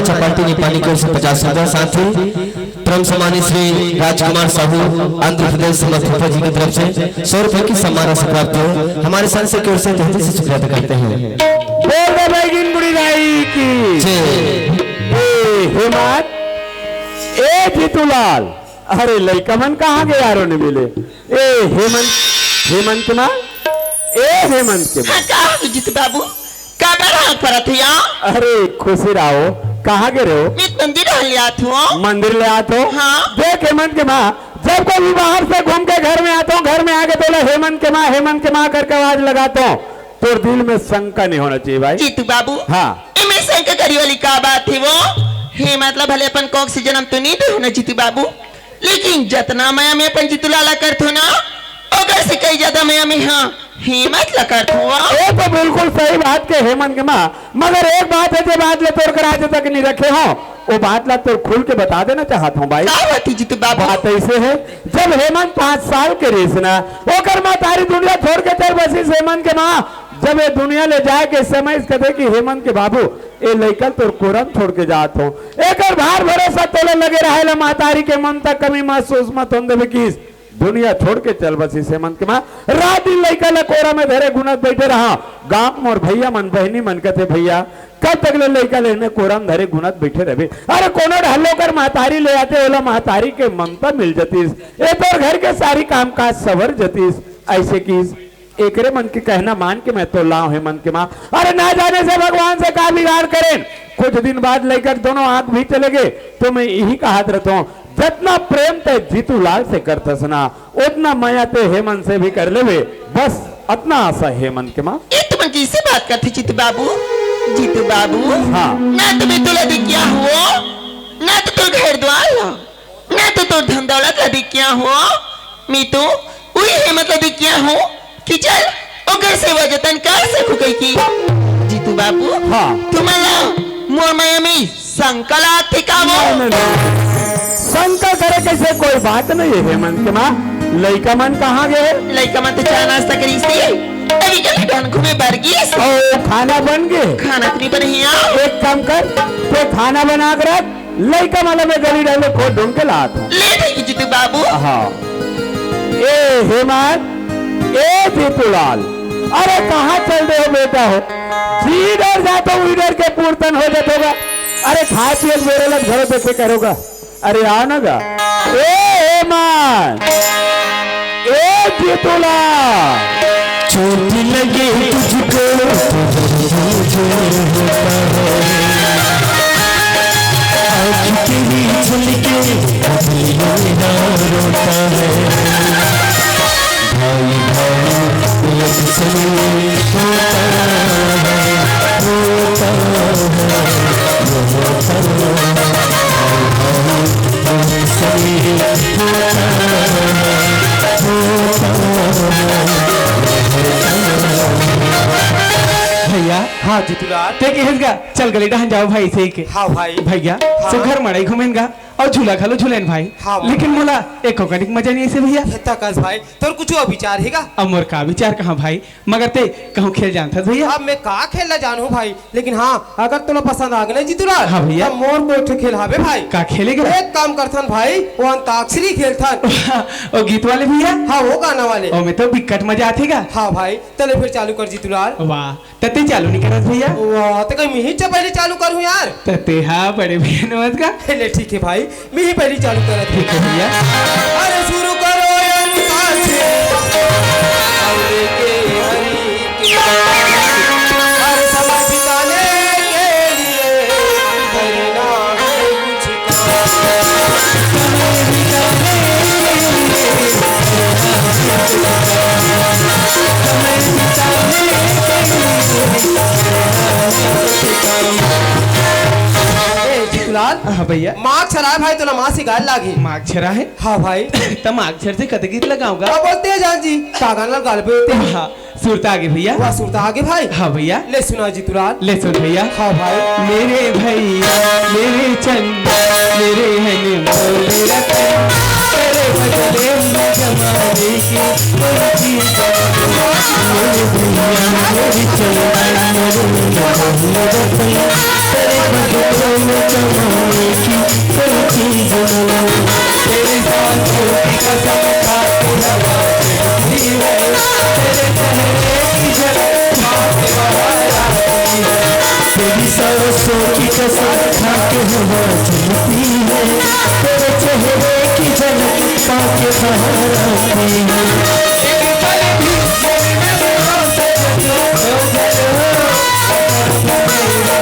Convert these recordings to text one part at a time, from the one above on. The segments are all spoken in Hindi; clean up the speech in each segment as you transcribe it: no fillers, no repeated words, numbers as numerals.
नाचा पार्टी नेपाली की ओर से 50 रुपया, साथ ही परम सम्मानित श्री राजकुमार साहू आंध्र प्रदेश समर्थपा जी की तरफ से 100 रुपए की सम्मान राशि प्राप्त हो। हमारे संस्था की ओर से तहे दिल से शुक्रिया अदा करते हैं। हेमंत ए जीतूलाल, अरे लइकमन कहाँ गए यारों ने मिले। ए हेमंत के माँ, ए हेमंत के माँ जीत बाबू का बड़ा परत है। अरे खुशी रहो, कहाँ गए रहो? मंदिर ले आते हो। मंदिर ले आते हो? हाँ। देख हेमंत के माँ, जब कभी बाहर से घूम के घर में आता हूँ, घर में आके बोला हेमंत के माँ करके आवाज लगाता हूँ, तो दिल में शंका नहीं होना चाहिए भाई। जीतू बाबू हाँ इमे शंका करी वाली का बात थी वो। हे मतलब भले अपन कोक से जन्म तो नहीं दे ना जीतू बाबू, लेकिन जितना माया में अपन जीतू लाला करते हो ना, अगर से कई ज्यादा माया में हाँ हिम्मत लगा तो तो बिल्कुल सही बात के हेमंत के माँ, मगर एक बात है जो बात ले तोड़ कर आज तक नहीं रखे हो, वो बात ला तो खुल के बता देना चाहता हूँ भाई। जीतू बाबू बात ऐसे है, जब हेमंत 5 साल के रेस ना होकर माँ तारी दुनिया छोड़ के चल बसी हेमंत के माँ, जब ये दुनिया ले जाए के समय इस कदे की हेमंत के बाबू ए लइकल तो कोरम छोड़ के जात हो, एक और भार भरोसा तोले लगे रहे मातारी के ममता कमी महसूस मत हों देवे की दुनिया छोड़ के चल बसी हेमंत के माँ। रात दिन लइकल कोरा में धरे गुनत बैठे रहा, गांव मोर भैया मन बहनी मन कहते भैया कब तक ले लइका लेने कोरम धरे गुनत बैठे रहे। अरे कोनो ढल्लो कर महतारी ले आते ओला महतारी के ममता मिल जतीस, ए तो घर के सारी काम काज सवर जतीस। ऐसे की एकरे मन के कहना मान के मैं तो लाऊं हेमंत के माँ। अरे ना जाने से भगवान से का बिगाड़ करें, कुछ दिन बाद लेकर दोनों आंख भी चले गए, तो मैं यही कहत रहता हूँ जितना प्रेम ते जीतू लाल से करतस ना, उतना माया ते हेमंत से भी कर लेवे, बस इतना आशा हेमंत के माँ। तुम किससे बात करते जीतू बाबू? जीतू बाबू हाँ ना तुम्हें तो लदी क्या हुआ, ना तो तू घर द्वार ना तो तू धन दौलत लदी क्या हुआ, मैं तो वही हेमंत लदी क्या हूँ कि चल अगर से वजतन कर सकू कई की। जीतू बाबू हाँ तुम्हारा मोर माया में संकला ठिकावो शंका करे कैसे कोई बात नहीं है हेमंत के माँ। लइका मन कहाँ गए? लइका मन तो चाय नाश्ता करी सी अभी कल डन घूमे बरगीस ओ खाना बन गए? खाना तो नहीं बने यहाँ। एक काम कर, तो खाना बना कर रख, लइका माला में गली डाले खोद ढूंढ के लात ले जाएगी जीतू बाबू। हाँ ए हेमंत ए जीतूलाल, अरे कहाँ चल रहे हो बेटा हो? जिधर जाता हूँ इधर के पूर्तन हो जाता होगा। अरे खाए पिए मेरे लग घरों पे से करोगा, अरे आओ ना गा। ए हेमंत ए जीतूलाल, चोट लगे तुझको आँख तेरी झलके मेरा रोता है, भाई भाई एक संग होता भैया हाँ जीतूलाल ठीक है, चल गली डहन जाओ भाई से के। हाँ भाई भैया हाँ। सो घर मड़ाई घूमेंगा और झूला खालो झूलेन भाई। हाँ लेकिन मोला एक कनिक मजा नहीं ऐसे भैया। तकस भाई तोर कुछ विचार हैगा? अब मोर का विचार कहाँ भाई, मगर ते कहूँ खेल जानता भैया। अब मैं का खेलना जानू भाई, लेकिन हाँ अगर तुम्हें पसंद आ गए जीतूलाल हाँ भैया मोर को खेल हावे भाई। का खेलेगा? एक काम करथन भाई, वो अंताक्षरी खेलथन। ओ गीत वाले भैया? हाँ वो गाना वाले। ओ में तो बिकट मजा आतेगा। हाँ भाई चले फिर चालू कर जीतूलाल। वाह तते चालू नहीं करत भैया? वाह तो कहीं ही पहले चालू करूँ यार। तते हाँ बड़े भैया नमस्कार का। ले ठीक है भाई मैं ही पहले चालू कर। ठीक है भैया। अरे शुरू करो अंताक्षरी हरि के हर समय बिताने के लिए करना है कुछ समय बिताने जीतूलाल हाँ भैया माँ छरा भाई तो माँ से गाल लागी। माँ छरा है? हाँ भाई तब अक्षर से कत गीत लगाऊंगा। क्या बोलते हैं जान जी? कागन लाल गाल पे होते हैं। हाँ सुरता आगे भैया। वाह सुरता आगे भाई। हाँ भैया ले सुना जीतूलाल। ले सुन भैया। हाँ भाई मेरे भैया मेरे चंद मेरे हन मोरे रतन तेरे बदले में जमाने की कोई चीज मेरे भैया मेरे चंद मेरे हन मोरे रतन तेरे बदले में जमाने की कोई चीज न तेरी सांसों की कसम खा के हवा चलती है, तेरे चेहरे की झलक पाके बाहर आती है। तेरी सांसों की कसम खा के हवा चलती है, तेरे चेहरे की झलक पाके बाहर आती है। एक पल भी मेरे नजरों से ओझल मेरे भैया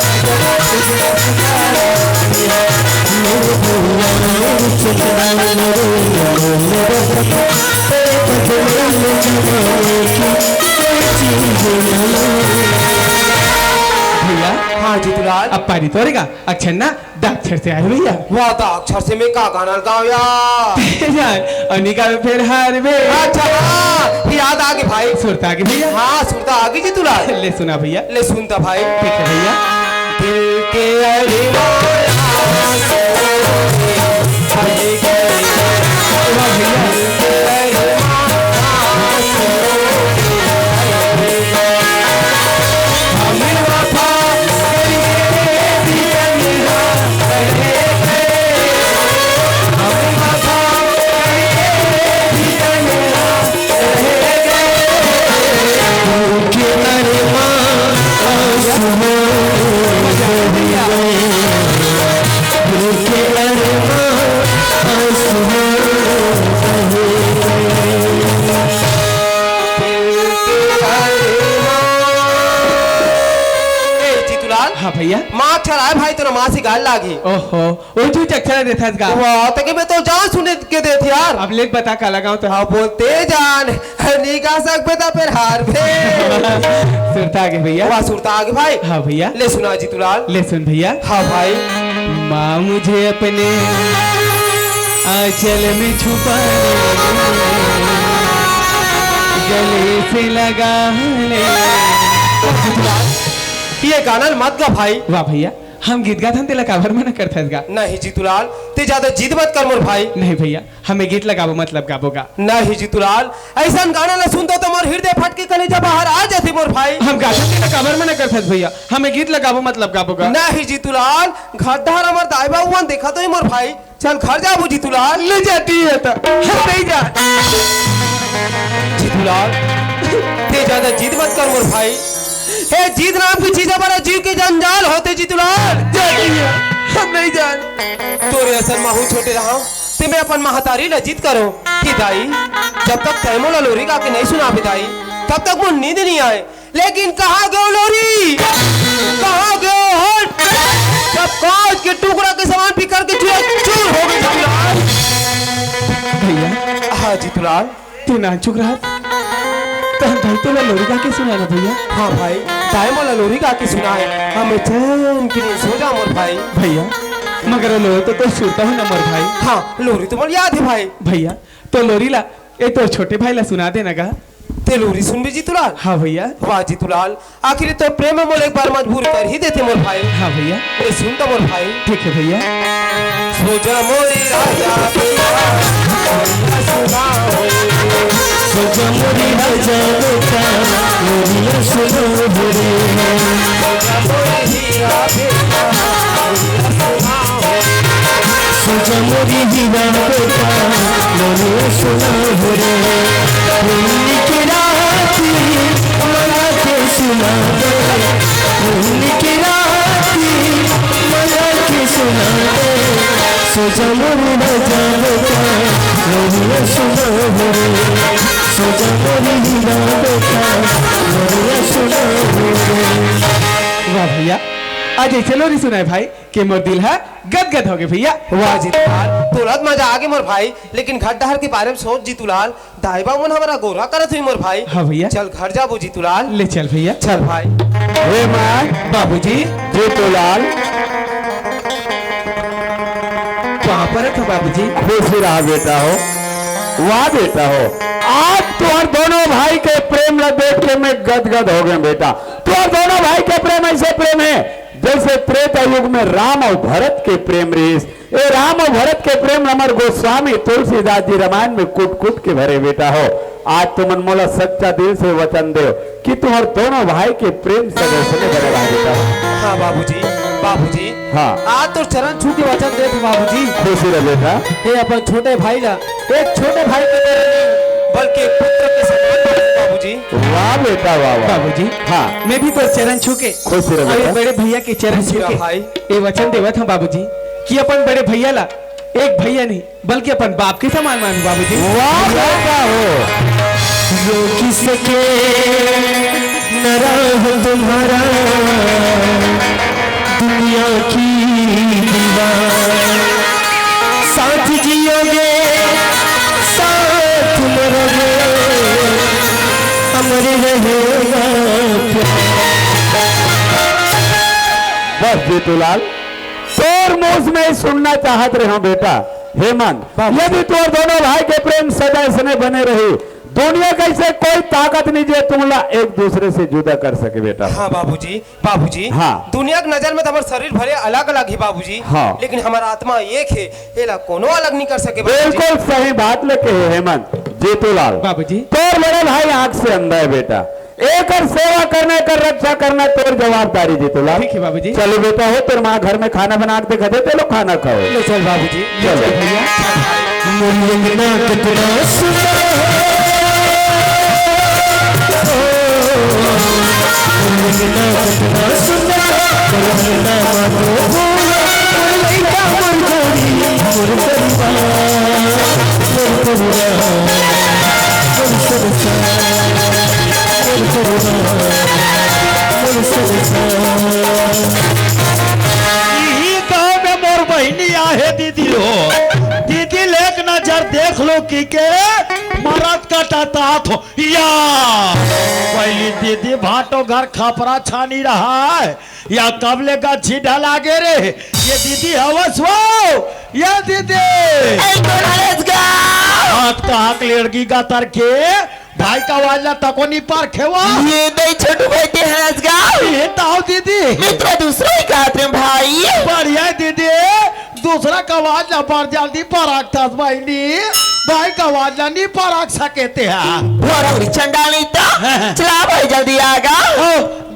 मेरे चंदा मेरे यारो मेरे सपना, तेरे बदले में जमाने की कोई चीज न। भैया हाँ जीतूलाल अब पारी तोड़ेगा अक्षर ना दाक्षर से आए भैया। वाह तो अक्षर से मैं का गाना गाँव यार। अनिका में फिर हार में अच्छा हाँ, फिर याद आ गई भाई। सुरता के भैया हाँ सुनता आ गई जीतूलाल। ले सुना भैया। ले सुनता भाई। ठीक है भैया। दिल के अरमान भरे गए, वाह भैया हमें वफा करके भी तन्हा रह गए, हमें वफा करके भी तन्हा रह गए। के अरमान आंसू भैया के अरमान आंसू जीतूलाल हाँ भैया। माँ चलाए भाई तो माँ से गाल लागी। ओहो वो तू चक्कर देता है इसका। वाह तक मैं तो जान सुने के दे थी यार। अब लेट बता का लगाऊं तो हाँ बोलते जान नहीं गा सकते तो फिर हार पे। सुरता के भैया। वाह सुरता आगे भाई। हाँ भैया ले सुना जीतूलाल। ले सुन भैया। हाँ भाई। माँ मुझे अपने आंचल में छुपा गले से लगा ले। ये गाना मत गा भाई। वाह भैया हम गीत गाते तेला काबर मना करता है। नहीं जीतूलाल ते ज्यादा जिद मत कर मोर भाई। नहीं भैया हमें गीत लगाबो मतलब गाबोगा। नहीं जीतूलाल ऐसा गाना ना सुनता तो मोर हृदय फट के कलेजा बाहर आ जाती मोर भाई। हम गाते तेला काबर मना करता है भैया। हमें गीत लगाबो मतलब गाबोगा। नहीं जीतूलाल घाटा हमार दाई बाबू देखा तो ही मोर भाई। चल घर जाबू जीतूलाल। ले जाती है तो हम नहीं जा। जीतूलाल ते ज्यादा जिद मत कर मोर भाई। हे जीत नाम की चीजें बड़ा जीव के जंजाल होते जीतूलाल। हम नहीं जान। तोरे असर माहू छोटे रहा ते मैं अपन महतारी ला जीत करो कि दाई जब तक तैमोला लोरी गा के नहीं सुना दाई तब तक मुझे नींद नहीं आए। लेकिन कहाँ गयो लोरी, कहाँ गयो हट, जब कांच के टुकड़ा के समान पिकर के चूर हो गई जीतूलाल। भैया हाँ जीतूलाल। तू ना चुक रहा तो हम भाई तेला लोरी गा के सुना ना भैया। हाँ भाई तैमोला लोरी गा के सुनाए हमें चैन की नींद सो जा मोर भाई। भैया मगर लो तो सुनता हूँ ना मोर भाई। हाँ लोरी तो मुझे याद है भाई। भैया तो लोरी ला ये तो छोटे भाई ला सुना देना गा। ते लोरी सुन भी जीतूलाल। हाँ भैया। वाह जीतूलाल आखिर तो प्रेम में मोल एक बार मजबूर कर ही देते मोर भाई। हाँ भैया ये सुन तो मोर भाई। ठीक है भैया। सोजा मोरी राजा पिया सुना हो, सोजा मोरी राजा बेटा मोरिया सुनो रे, सोजा मोरी हीरा बेटा सुना हो, सोजा मोरी हीरा बेटा मोरिया सुनो रे। होली की राती मला के सुना दे, होली की राती मला के सुना दे। सोजा मोरी राजा बेटा मोरिया सुनो रे, सोजा मोरी हीरा बेटा मोरिया सुनो रे। वाह भैया आज ऐसे लोरी सुनाए भाई कि मोर दिल है गदगद हो गए भैया। वाह जीतूलाल तुरंत मजा आ गया मोर भाई। लेकिन घर डहर के बारे में सोच जीतूलाल दाईबा मन हमारा गोरा करत हुई मोर भाई। हाँ भैया। चल घर जाबो जीतूलाल। ले चल भैया। चल भाई। हे माँ बाबूजी जीतूलाल कहाँ पर है बाबूजी। खुश रहा बेटा हो, वाह बेटा हो। आज तुम्हार दोनों भाई के प्रेम ला देख के मैं गदगद हो गया बेटा। तुम्हार दोनों भाई के प्रेम ऐसे प्रेम है जैसे त्रेता युग में राम और भरत के प्रेम रेस। ये राम और भरत के प्रेम अमर गोस्वामी तुलसीदास जी रामायण में कूट कूट के भरे बेटा हो। आज तुम अनमोला सच्चा दिल से वचन दो कि तुम्हार दोनों भाई के प्रेम सदस्य ने बनेगा बेटा। हाँ बाबूजी बाबूजी हाँ। आज तो चरण छू के वचन दे बाबूजी। खुशी रहे बेटा। हे अपन छोटे भाई ला एक छोटे भाई के तरह नहीं, बल्कि एक पुत्र के समान माने बाबूजी। वाह बेटा वाह वाह। बाबूजी हाँ मैं भी तो चरण छू के खुशी रहे अरे बेटा। बड़े भैया के चरण छू के भाई। ये वचन देवत हम बाबूजी कि अपन बड़े भैया ला एक भैया नहीं बल्कि अपन बाप के समान मानू बाबूजी। वाह बेटा हो। रोक सके न राह तुम्हारा दुनिया की दीवार, साथ जियोगे साथ मरोगे अमर रहेगा बस जीतूलाल तोर मुंह में सुनना चाहत रहे हो बेटा हेमंत। यदि तोर दोनों भाई के प्रेम सदा इसने बने रही दुनिया कैसे कोई ताकत नहीं जे तुमला एक दूसरे से जुदा कर सके बेटा। हाँ बाबूजी बाबूजी हाँ। दुनिया की नजर में तो हमारे शरीर भले अलग अलग ही बाबूजी। हाँ। लेकिन हमारा आत्मा एक है, एला कोनो अलग नहीं कर सके बाबूजी। बिल्कुल सही बात लेके है हेमंत। जीतूलाल बाबूजी तोर बड़े भाई आंख से अंधा है बेटा, एक और सेवा करने कर रक्षा करना तोर जवाबदारी जीतूलाल। ठीक है बाबूजी। चलो बेटा हो तेरे माँ घर में खाना बना के दिखा दे, चलो खाना खाओ। ले चल बाबूजी ले चल भैया। मुरलिंगना कितना सुंदर है, मुरलिंगना कितना सुंदर है, मुरलिंगना मानो मुरलिंगा मुरगोरी मुरगरीबा मुरगरीबा मुरसरसा मुरगरीबा मुरसरसा। यही गाँव में मोर बहनी आहे दीदी हो, दीदी लेक नजर देख लो की के मरद कटाता हो या पहली दीदी भाटो घर खपरा छानी रहा है या कब लेगा झीढ़ा लागे रे ये दीदी हवस हो या दीदी हाथ का हाथ लड़की का तरके भाई का वाला तकोनी पर खेवा ये दे छोटू भाई ते हंस गाओ ये ताऊ दीदी मित्र दूसरा ही कहते हैं भाई। बढ़िया दीदी दूसरा का वाला पर जल्दी पराग था भाई का वाला नहीं पराग सके थे भोरौरी चंडा नहीं था चला भाई जल्दी आगा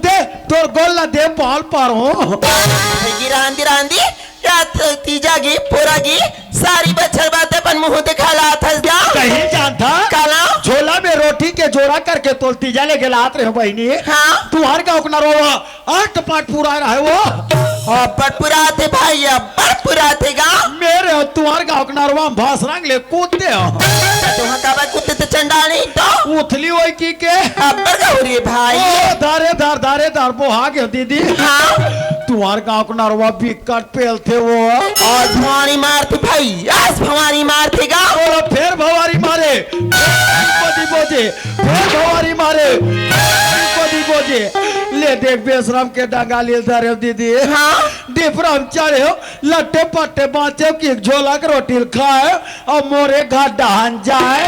दे तोर गोल दे पाल पर हो गिरांदी रांदी रात तीजा गी पूरा गी सारी बच्चर बातें पन मुंह दिखा ला था कहीं जानता काला झोला में रोटी के जोड़ा करके तोलती जा ले लात रहे हो बहनी। हाँ तुम्हारे का उकना रोवा 8 पाट पूरा रहा है वो पटपुरा थे भाई पटपुरा थे गा मेरे हो तुम्हारे का उकना रोवा भास रंग ले कूदते हो तुम का बात कुत्ते ते चंडा नहीं तो उथली होई की के अब्बर का हो रही है भाई। दारे दार बोहा गयो दीदी। हाँ तुम्हारे गाँव को नरवा बिकट पेल थे वो आज भवानी मारती भाई आज भवानी मारती गा बोला फिर भवारी मारे बदी बोझे फिर भवारी मारे बदी बोझे ले देख बेशरम के डंगा ले धरे दीदी। हाँ डिफरम चढ़े हो लट्टे पट्टे बाँचे कि झोला के रोटी खाए और मोरे घाट डहान जाए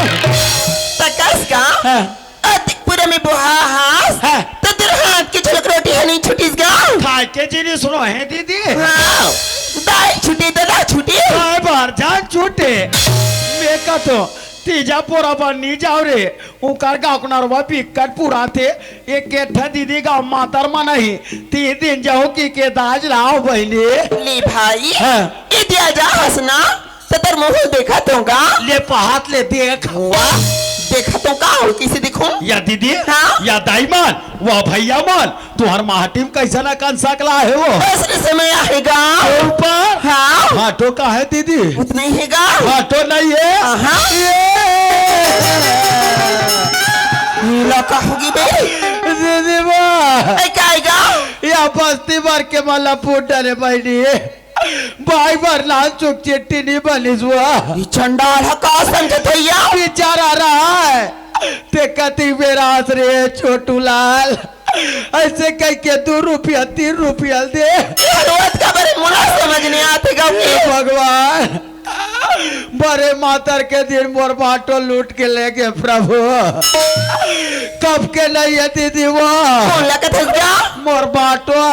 तकस का हैं। अतिक पूरे में बुहा हास हैं। तो तेरे हाथ की झलक रोटी है नहीं छुटी गा खाए के जिनिस रो है दीदी हाँ दाई छुटी दादा छुटी काय बार जान छूटे मैं का तो तीजा पूरा बनी जाओ रे उकर गाँव नरवा बिकट पूरा थे एक केठा दीदी गाँव मातर मनाही 3 दिन जाओ की के दाज लाओ बहनी ले भाई हाँ। ये दिया जा हंसना तो तेरे मुंह देखा तो गा ले पहात ले देख देखा तो का हो किसी दिखो या दीदी हाँ? या दाई मान वह भैया मान तुम्हार महाटीम कैसा ना कन सकला है वो ऐसे समय आएगा ऊपर हाँ हाटो का है दीदी उतना ही है गा हाटो नहीं है हाँ नीला का होगी बे दीदी वाह क्या आएगा या बस्ती भर के मला फूट डाले बहनी भाई भर लाल चुक चिट्ठी नहीं बनिस हुआ ये चंडाल है का समझे भैया बेचारा रहा है ते कति मेरा रे छोटू लाल ऐसे कह के 2 रुपया 3 रुपया दे हलवत का बड़े मुना समझ नहीं आते गा भगवान बड़े मातर के दिन मोर बाटो लूट के ले गए प्रभु कब के नहीं है दीदी वो कौन लगा था क्या मोर बाटो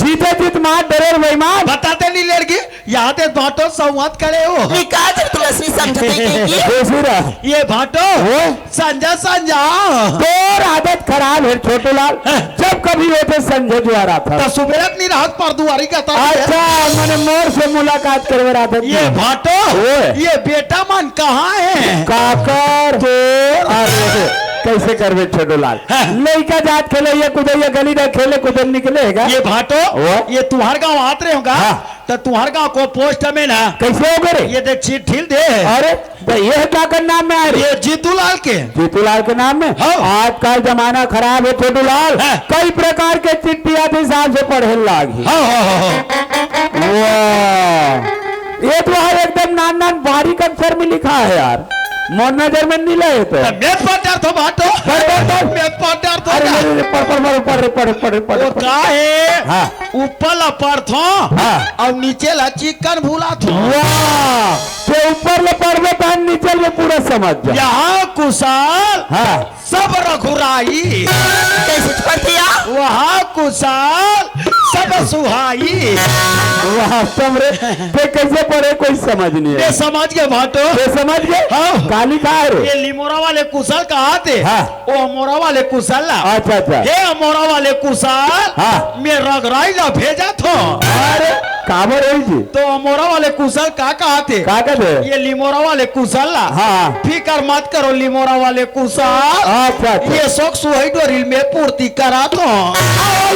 जीते जीत मार डरे भाई मार बताते नहीं लड़की यहाँ ते बाटो संवाद करे हो निकाल तुलसी सब समझते हैं कि दूसरा ये भाटो वो? संजय संजय तोर आदत खराब है छोटू लाल। जब कभी होते संजय द्वारा था। तो सुबेरत नहीं राहत पर दुआरी का था अच्छा मैंने मोर से मुलाकात करवे रहा था। ये भाटो ओए। ये बेटा मन कहाँ है काकर अरे कैसे करवे छोटू लाल। लड़का जात खेले ये कुदैया गली में खेले कुदर निकलेगा। ये भाटो ओए। ये तुम्हारे गांव आते रहे होगा हाँ। तो तुम्हारे गांव को पोस्ट में ना कैसे हो गए? ये देख चिट्ठी दे अरे तो ये क्या कर नाम में आ रही? ये जीतू लाल के जीतू लाल के नाम में। हाँ। आजकल जमाना खराब है छोटू लाल। हाँ। कई प्रकार के चिट्ठी आते हिसाब से पढ़े लागी। हाँ हाँ हाँ वाह ये तो है एकदम नान नान बारीक अक्षर में लिखा है यार। मोर नजर में नहीं लगे तो मेत पाटर तो भाटो मेत पाटर तो अरे पढ़ वो का है हाँ। ऊपर ला पढ़थो हाँ। और नीचे ला चिकन भूला थो वाह तो ऊपर ले पढ़वे तो नीचे ले पूरा समझ जा। यहाँ कुशाल हाँ सब रघुराई कैसे पढ़ते आप? वहाँ कुशाल सब सुहाई वास्तव रे ते कैसे पढ़े कोई समझ नहीं ये है। समझ के भाटो ये समझ गए हाँ। काली कहा रे? ये लिमोरा वाले कुशल कहा थे हाँ। वो अमोरा वाले कुशल ला अच्छा अच्छा हे अमोरा वाले कुशल हाँ। मैं रगराई ला भेजा थो अरे काबर है जी तो अमोरा वाले कुशल का कहा थे का कहते? ये लिमोरा वाले कुशल ला हाँ फिकर मत करो लिमोरा वाले कुशल अच्छा अच्छा ये शौक सुहाई डोरिल में पूर्ति करा तो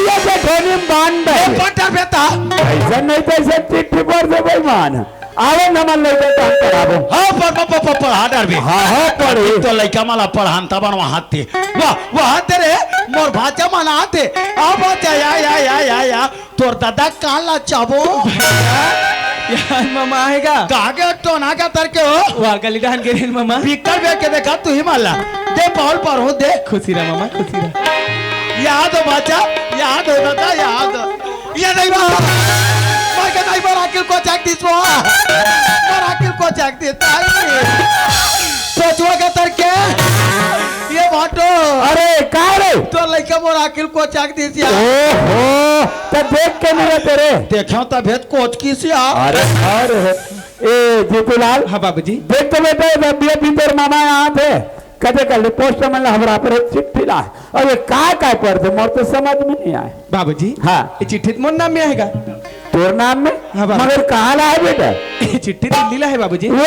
ये बेठोनी बांध ये पटर बेटा ऐसा नहीं तो ऐसा चिट्ठी पर दे भाई मान आवे न मन लेके काम कराबो। हाँ पढ़ा डर भी हाँ हाँ पढ़े तो लड़का माला पढ़ान तब वहाँ थे वहाँ तेरे मोर भाचा मना थे अब या तोर दादा काला चाबो यार मामा आएगा कागे टोना का तर के हो वहाँ गली डान के रेल मामा। पिक्चर देख के देखा तू ही माला दे बॉल पर हो दे खुशी रहा मामा खुशी रहा। याद हो बच्चा याद हो दादा याद हो ये नहीं मैं कहता ही बार आकिल को चेक दी बार आकिल को चेक देता सोचवा का तर के ये बाटो अरे का रे तो लड़का मोर आकिल को चेक दी ओहो तो देख के नहीं तेरे देखो तबियत कोच की से अरे ए जीतूलाल हाँ बाबूजी। देख तो बेटे रबिया भीतर मामा यहाँ थे कदे कर ले पोस्ट में हमरा पर एक चिट्ठी ला और ये का पढ़ते मोर तो समझ में नहीं आए। बाबूजी हाँ ये चिट्ठी मोर नाम में आएगा। तोर नाम में हाँ बाबू। मगर कहाँ ला है बेटा? ये चिट्ठी दिल्ली ला है बाबूजी। वो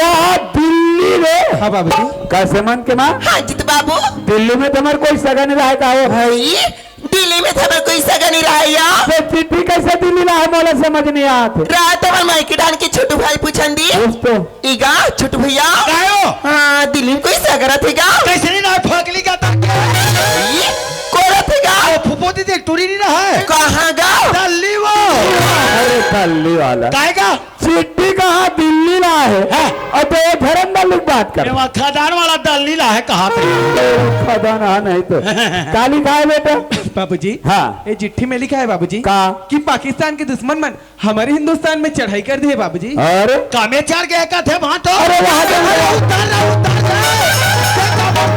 दिल्ली रे हाँ बाबूजी। कैसे मन के माँ हाँ जीत बाबू। दिल्ली में तुम्हारे कोई सगा नहीं रहा का हो भाई दिल्ली में था कोई सगा नहीं रहा या तो चिट्ठी कैसे दिल्ली ला है मोला समझ नहीं आते। रात हमारे मायके डाल के छोटू भाई पूछन दी दोस्तों ईगा छोटू भैया गायो हाँ दिल्ली में कोई सगा थेगा कैसे नहीं ना फकली का तर के कोरा थेगा फुफोती देख टूरी नहीं रहा है कहाँ गाँव दिल्ली वो अरे दिल्ली वाला काहेगा चिट्ठी कहाँ दिल्ली ला है हाँ। और तो ये धर्म वाली बात कर वहाँ खदान वाला दिल्ली ला है कहाँ पे खदाना नहीं तो काली खाए बेटा बाबूजी हाँ ये चिट्ठी में लिखा है बाबूजी का कि पाकिस्तान के दुश्मन मन हमारे हिंदुस्तान में चढ़ाई कर दी है बाबूजी। अरे कामे चार के का थे भाटो अरे वहाँ तो उतार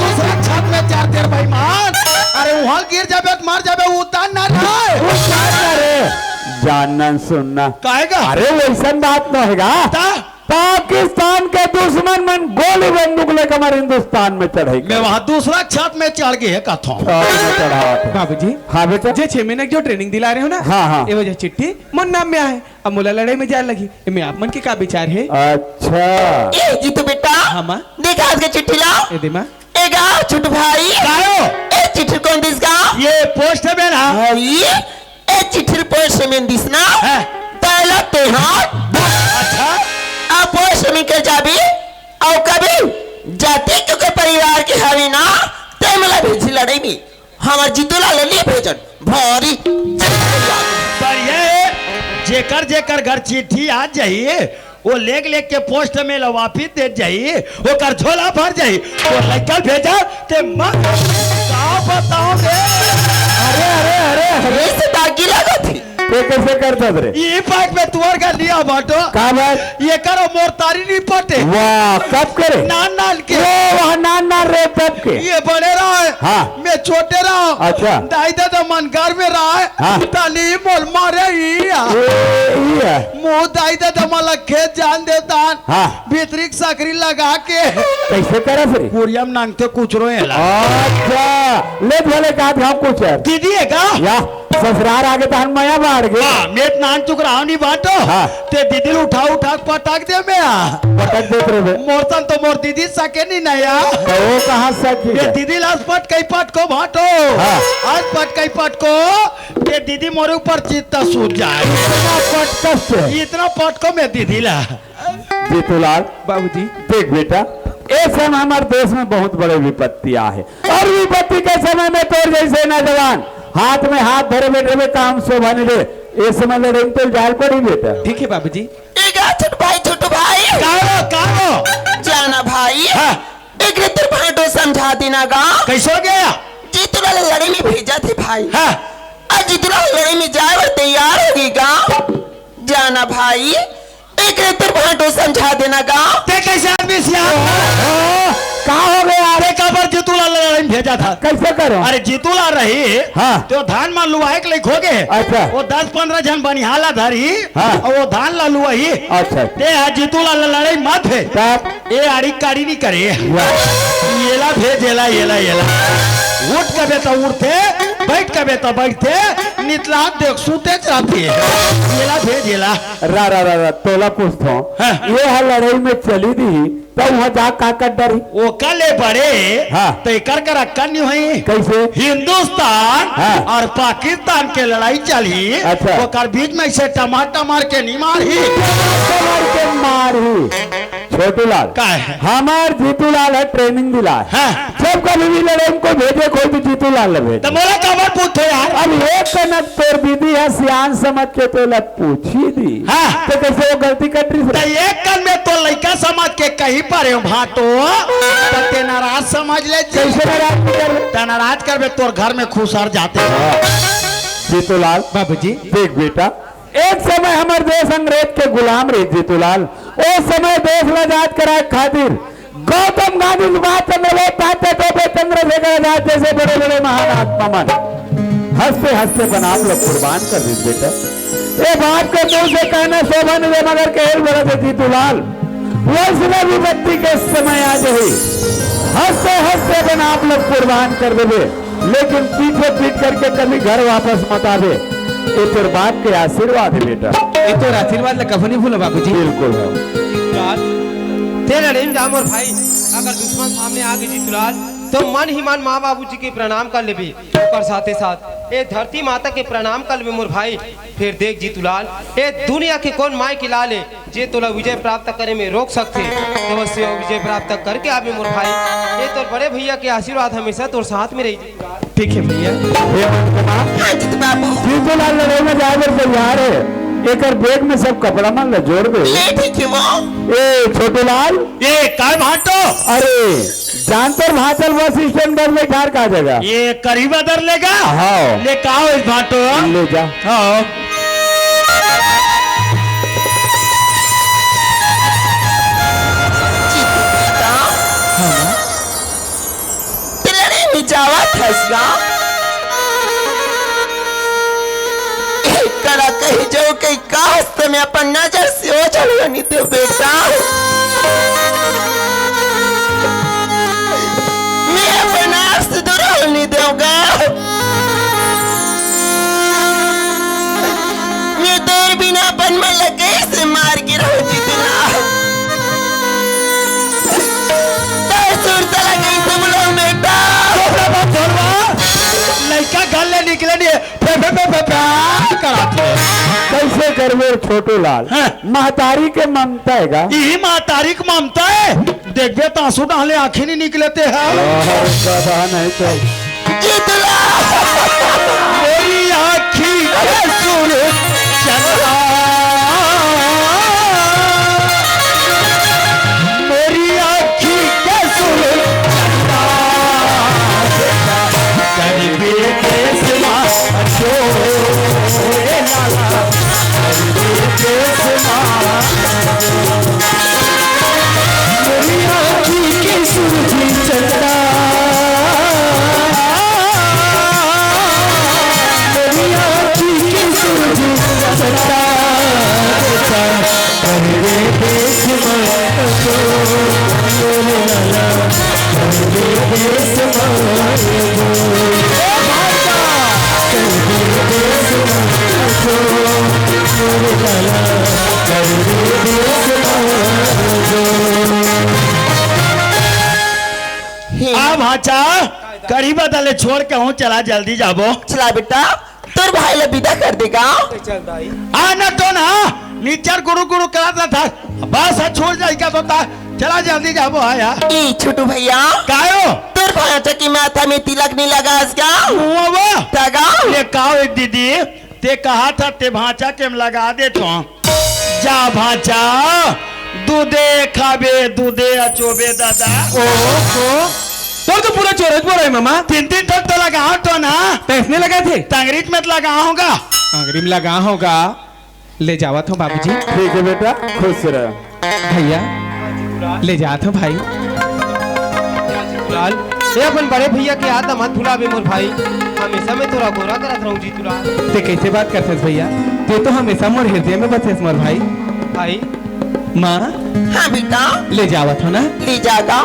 दूसरा छत में चार देर भाई मान अरे वहाँ गिर जाबे तो मार जाबे उतार ना रहे जानना सुनना काहेगा अरे वैसा बात न होगा पाकिस्तान के दुश्मन मन गोली बंदूक लेकर हमारे हिंदुस्तान में चढ़े मैं वहाँ दूसरा छत में चढ़ गए कथों बाबूजी हाँ बेटा जे 6 महीने की जो ट्रेनिंग दिला रहे हो ना हाँ, हाँ। ये वजह चिट्ठी मन नाम में आए अब मुला लड़ाई में जाने लगी इनमें आप मन के का विचार है। अच्छा ए जीतू बेटा हाँ माँ देखा आज का चिट्ठी लाओ ए दे माँ ए गाँव छोटू भाई गायो ए चिट्ठी कौन दिस गाँव ये पोस्ट में ना भाई ए चिट्ठी पोस्ट में दिसना है। पहला तेहार अच्छा अब पोस्ट में कर जाबी और कभी जाते क्योंकि परिवार के हवी ना ते मला भेजी लड़ाई में हमार जीतूला ले लिए भेजन भारी पर ये जेकर जेकर घर चिट्ठी आ जाइए वो लेग लेग के पोस्ट में वापिस दे जाइए वो कर झोला भर जाइए वो लेकर भेजा ते मत का बताओ अरे से दागी लगा थी ये कैसे करता रे ये पाक में तुअर का लिया बाटो का बात ये करो मोर तारी नहीं पटे वाह कब करे नान नान के वो वहाँ नान नान रे तब के ये बड़े रहा है हाँ। मैं छोटे रहा अच्छा। दाई दादा मन घर में रहा हाँ। ताली बोल मारे मुंह दाई दादा मला खेत जान देता हाँ। भीतरी सकरी लगा के कैसे करे फिर? पुरियम नांगते कुछ रोए अच्छा ले भले का ध्यान कुछ है दीदी है का या ससुराल आगे तो हम मया बाढ़ गए। हाँ मेट नान चुक रहा नहीं बाटो हाँ। ते दीदी उठा उठा पटाक दे मैं पटक देते रहे मोरतन तो मोर दीदी सके नहीं नया तो वो कहाँ सच ये है? दीदी लास पट कई पट को भाटो हाँ। आज पट कई पट को ये दीदी मोरे ऊपर चित्ता सूझ जाए इतना पट कष्ट है। इतना पट को मैं दीदी ला जीतूलाल बाबूजी देख बेटा इस समय हमारे देश में बहुत बड़े विपत्तियां है और विपत्ति के समय में तो जैसे नौजवान हाथ में हाथ धरे बैठे हुए काम शोभा नहीं दे इस समय लड़े तो जाल पड़ी बेटा। ठीक है बाबूजी। छोटू भाई कारो कारो जाना भाई हाँ। एक रेतर भाटो समझा देना गा कैसे हो गया जीतूलाल लड़ाई में भेजा थे भाई हाँ। आज जीतूलाल लड़ाई में जाए और तैयार होगी गा जाना भाई एक रेतर भाटो समझा देना गा ते कैसे आदमी सिया कहाँ हो गया? अरे कबर जीतूला लड़ाई में भेजा था कैसे करो? अरे जीतूला रही हाँ। तो धान मान लुआ एक लेख हो गए अच्छा। वो 10-15 जन बनिहाला धरी हाँ। और वो धान ला लुआ ही अच्छा ते जीतूला लड़ाई मत है तब ए आड़ी काड़ी नहीं करे येला भेजेला येला येला उठ कबे तो उठते बैठ कबे तो बैठते नितला देख सूते रहती है येला भेजेला रा तोला पूछता हूँ हाँ। ये है लड़ाई में चली दी तो वहाँ जा काकट डरी वो कले बड़े हाँ। तो कर कर अक्कन नहीं हुई कैसे? हिंदुस्तान हाँ। और पाकिस्तान के लड़ाई चली अच्छा। वो कर बीच में से टमाटर मार के नहीं मारी मार के मारी छोटूलाल का है हमार जीतूलाल है ट्रेनिंग दिला है हाँ। जब कभी भी लड़े को भेजे कोई भी जीतूलाल ले भेजे तो मोला कबर पूछो यार अब एक कनक तोर दीदी है सियान समझ के तो ला पूछी दी हाँ। तो कैसे वो गलती कर रही तो एक कन में तो लड़का समझ के कहीं पर भाटो तो ते नाराज समझ ले कैसे नाराज कर ते नाराज कर तोर घर में खुसर जाते जीतूलाल बाबूजी देख बेटा एक समय हमारे देश अंग्रेज के गुलाम रही जीतूलाल उस समय देश आजाद कराए खातिर गौतम गांधी सुभाष चंद्र बोस तात्या टोपे चंद्रशेखर आजाद जैसे बड़े बड़े महान आत्मा मन हंसते हंसते बना आप लोग कुर्बान कर दी बेटा ये बात को मुंह से कहना शोभा नहीं मगर कहल बड़ा थे जीतूलाल वैष्णव विपत्ति के समय आ गई हंसते हंसते बना आप लोग कुर्बान कर दे लेकिन पीछे पीट करके कभी घर वापस मत आवे ये तेरे बाप के आशीर्वाद है बेटा ये तो आशीर्वाद ला कभी नहीं भूलो बाबूजी। बिल्कुल तेरा रेम जाम और भाई अगर दुश्मन सामने आ गई जीतूलाल तो मन ही मन माँ बाबू जी के प्रणाम कर ले भी और साथे साथ ए धरती माता के प्रणाम कर ले मोर भाई। फिर देख जीतूलाल ए दुनिया के कौन माई की लाल है जे तोला विजय प्राप्त करे में रोक सकते तो बस विजय प्राप्त करके आवे मोर भाई। ये तो बड़े भैया के आशीर्वाद हमेशा तोर साथ में रही। ठीक है भैया। हाँ जीतू बाबू जीतूलाल लड़ाई में जाकर तैयार है एक बैग में सब कपड़ा मन जोड़ दे ले ठीक है वो ए छोटूलाल ये काय भाटो अरे जानतर भाचल बस स्टैंड पर में कार का जगह ये करीब अदर लेगा हाँ। ले काओ इस भाटो ले जा हाँ जीतू बेटा तेरे लड़ाई में जावा थसगा करा कहीं जो कहीं कास्त में अपन नजर से हो चलो नहीं तो बेटा मैं अपन आप से दूर होने दूंगा मैं दूर बिना अपन में लगे से मार के रहो जीतना सुरता लगे तुम लोग बेटा लड़का गले निकले नहीं कराते कैसे करवे छोटूलाल हाँ। महतारी के ममता है यही माँ तारीख मामता है देखबे तो आंसू डाले आंखें नहीं निकलते हैं नहीं तो जीतला मेरी आँखी के सूरज चला मेरी आँखी के सूरज चला करीबी देश माँ छोड़े लाला करीबी देश माँ मेरी आँखी के सूरज चला जा भाचा करी बदले छोड़ के हूँ चला जल्दी जाबो चला बेटा तोर भाई ला विदा कर देगा चल दाई आना तो ना नीचर गुरु गुरु कराता था बस छोड़ जाए क्या तो था चला जल्दी जाबो आया ई छोटू भैया कायो तोर भाई की माथा में तिलक नहीं लगा इसका मुआ तगा ये काओ एक दीदी ते कहा था ते भाचा के हम लगा दे तो जा भाचा दूधे खाबे दूधे अचोबे दादा तो पूरा चोरज बोल रहे मामा 3 तक तो लगा तो ना पैसने लगे थे तंगरीट में लगा होगा अंग्रेम लगा होगा ले जावा था बाबूजी ठीक है बेटा खुश रह भैया ले जात हो भाई लाल ये अपन बड़े भैया के याद मत भुला बे मोर भाई हमेशा मैं तोरा गोरा करत रहूं जी तुरा ते कैसे बात करतेस भैया ते तो हमेशा मोर हृदय में बसेस मोर भाई भाई माँ हाँ बेटा ले जावत हो ना ले जागा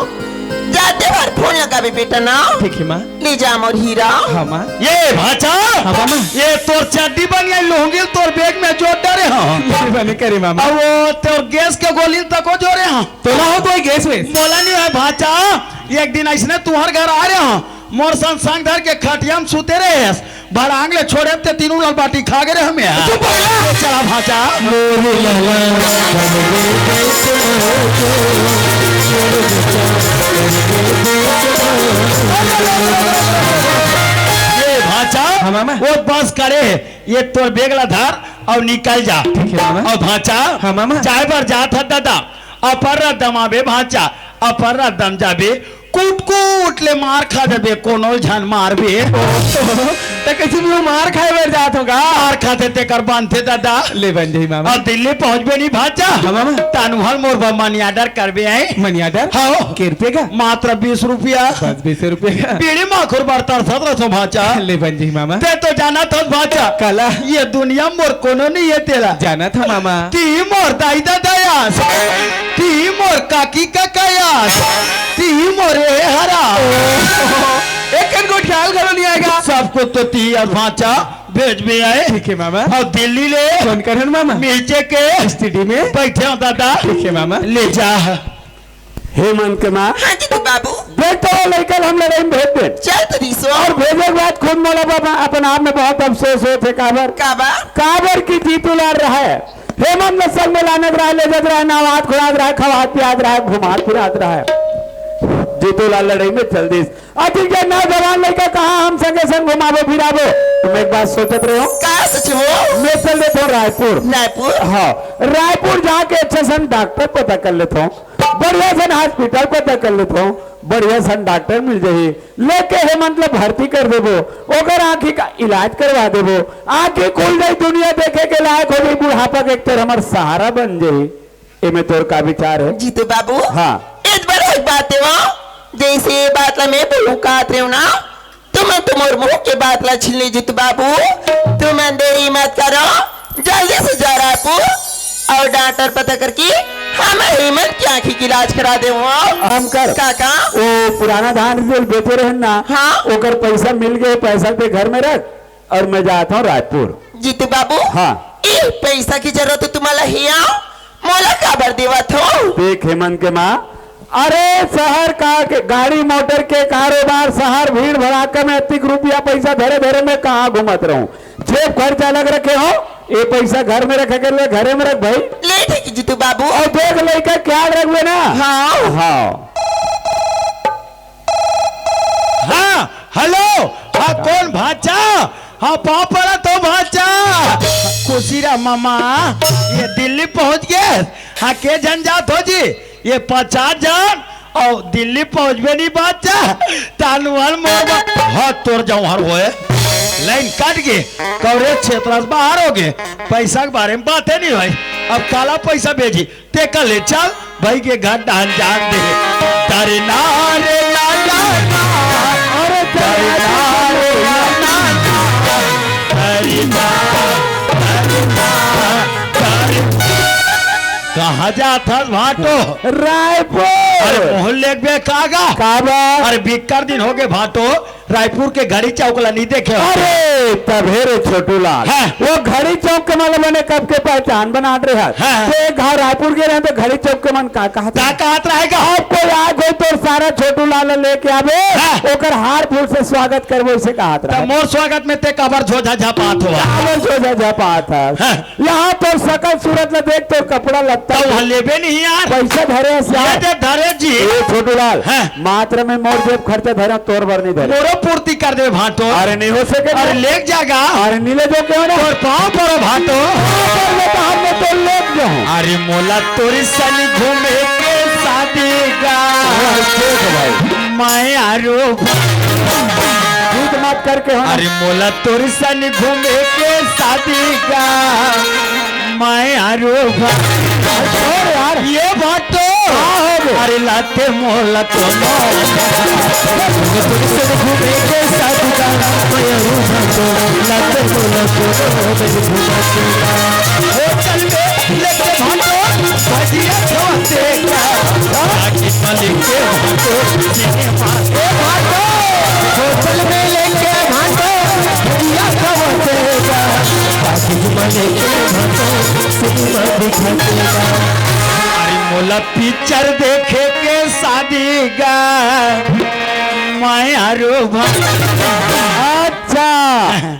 जाते बार फोन लगा भी बेटा ना ठीक है माँ ले जा मोर हीरा हाँ माँ ये भाचा हाँ मामा ये तोर चड्डी बन गई लूंगी तोर बैग में जोड़ डरे हाँ बने करे मामा अब वो तोर गैस के गोली तक जोड़े हाँ तो ना हो तो गैस वेस बोला नहीं है भाचा एक दिन ऐसने तुम्हार घर आ रहे हो मोर संग धर के खटिया में सुते रहे भड़ांगले छोड़े ते तीनों लाल बाटी खा गए हमें चला भाचा ये भाचा हाँ मामा वो बस करे ये तोर बेगला धर और निकल जा ठीक है मामा और भाचा हाँ मामा चाय पर जा था दादा अपर दमाबे भाचा अपर दम जाबे कूट कूट ले मार खा देबे कोनो झन मारबे तो कैसे भी वो मार खाए बैठ जात होगा मार खाते ते कर बांधते दादा ले बन जाई मामा और दिल्ली पहुंचबे नहीं भाचा हाँ मामा तानुहल मोर मनी ऑर्डर करबे आए मनी ऑर्डर हाँ के रुपये का मात्र 20 रुपया बस 20 रुपये का पीढ़ी माखुर बर्तर 1700 भाचा ले बन जाई मामा ते तो जाना था भाचा काला ये दुनिया मोर कोनो नहीं है तेरा जाना था मामा ती मोर दाई दादायास ती मोर काकी काकायास ती मोरे हरा एक को ख्याल करो नहीं आएगा सबको तो ती और भाचा भेज भी आए ठीक है मामा और दिल्ली ले फोन करन मामा नीचे के स्टडी में बैठे हो दादा ठीक है मामा ले जा हेमंत के माँ हाँ जी तो बाबू बेटा लेकर हम लड़ाई में भेज दे चल तो दिसो और भेजे के बाद खुद मोला बाबा अपन आप में बहुत अफसोस होते काबर काबा काबर की जीतू लार रहा है हेमंत में संग में लाने रहा ले जग रहा नावात खुरात रहा खवात पियात रहा घुमात फिरात रहा है जीतू लाल लड़ाई में चल दिस अति के ना जवान लेकर कहा हम संगे संग घुमाबो फिराबो तुम एक बात सोचत रहे हो कहाँ सच वो मैं चल देता हूँ रायपुर रायपुर हाँ रायपुर जाके अच्छे सन डॉक्टर पता कर लेता हूँ बढ़िया सन हॉस्पिटल पता कर लेता हूँ बढ़िया सन डॉक्टर मिल जाये लेके हे मतलब भर्ती कर देबो ओकर आंखी का इलाज करवा देबो आंखी खुल जाये दुनिया देखे के लायक हो गई बुढ़ापा के एक हमार सहारा बन जाये इमे तोर का विचार है जी तो बाबू हाँ एक बार एक बात है वो जैसे बात ला मैं बोलूं कहते रहे हो ना तुम्हारे मुंह के बात ला छीन लीजिए तो बाबू तुम देरी मत करो जल्दी से जा रायपुर और डॉक्टर पता करके हम हेमंत की आंखी की इलाज करा दे हम कर काका वो पुराना धान बेचे रहे ना हाँ ओकर पैसा मिल गए पैसा पे घर में रख और मैं जाता हूँ रायपुर जीतू बाबू हाँ ए पैसा की जरूरत है तुम्हारा हिया मोला काबर देवत हो देख हेमंत के माँ अरे शहर का के गाड़ी मोटर के कारोबार शहर भीड़ भड़ाका में अतिक रुपया पैसा धरे धरे में कहाँ घूमत रहूं जेब खर्च अलग रखे हो ये पैसा घर में रखे कर ले घरे में रख भाई ले ठीक जीतू बाबू और देख लेकर ख्याल रखबे ना हाँ हाँ हाँ हेलो हाँ कौन भाचा हाँ पाँव पड़ा तो भाचा खुशीरा मामा ये दिल्ली पहुंच गए हाँ के झंझाट हो जी ये 50 जन और दिल्ली पहुंच भी नहीं बाचा तानुअल मोबा हाथ तोड़ जाऊं हर होए लाइन काट के कवरेज क्षेत्र से बाहर हो गए पैसा के बारे में बात है नहीं भाई अब काला पैसा भेजी ते कल ले चल भाई के घर डान जान दे तारे नारे लाला अरे तारे नारे लाला तारे कहाँ जाता भाटो रायपुर अरे मोहल्ले में कागा काबा अरे बिक्कर दिन हो गए भाटो रायपुर के घड़ी चौकला नहीं देखे हो? अरे तबे रे छोटू लाल हाँ। वो घड़ी चौक के मतलब मैंने कब के पहचान बना रहे हैं हाँ। तो एक घर रायपुर के रहे तो घड़ी चौक के मन का कहा क्या कहत रहेगा आपको याद हो तो सारा तोरा छोटू लाल लेके आवे हाँ। ओकर हार फूल से स्वागत करबो उसे कहा तो था मोर स्वागत में ते कबर झोझा झपात हुआ था यहाँ तो सकल सूरत ले देख तो कपड़ा लगता तो लेबे नहीं यार पैसा धरे ये दे धरे जी ए छोटू लाल हाँ। मात्र में मोर जेब खर्चे धरे तोर भर नहीं धरे मोरो पूर्ति कर दे भाटो अरे नहीं हो सके अरे लेक जागा अरे नीले जो क्यों ना और पाँव पर भाटो हमने तो लेक जाऊं अरे मोला तोरी सन घूमे के शादी का मैं आरो झूठ मत करके हो अरे मोला तोरी सन घूमे के शादी का मैं आरो और यार ये बातो अरे लाते मोला तो घूमे के शादी का मैं आरो भाटो लाते मोला तो चल बे लेके भाटो भजिया छोटे का आगे चल के भाटो सीने मारे भाटो होटल में लेके भाटो भजिया छोटे का आगे चल के भाटो सीने दिखाते का अरे मोला पिक्चर देखे के शादी का मैं आरो अच्छा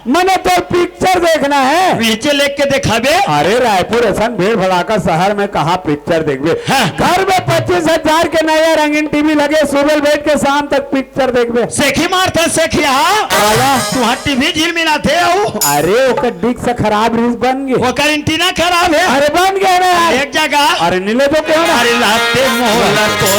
मैंने तो पिक्चर देखना है पीछे लेके दिखाबे अरे रायपुर ऐसा भीड़ भड़ाका शहर में कहा पिक्चर देखबे हाँ। घर में 25,000 के नया रंगीन टीवी लगे सुबह बैठ के शाम तक पिक्चर देखबे सेखी मारते सेखिया तुहार टीवी झील मिला थे अरे ओकर डिक से खराब रीस बन गई ओकर एंटीना खराब है अरे बन गया ना यार एक जगह अरे नीले तो क्यों ना अरे लाते मोला तो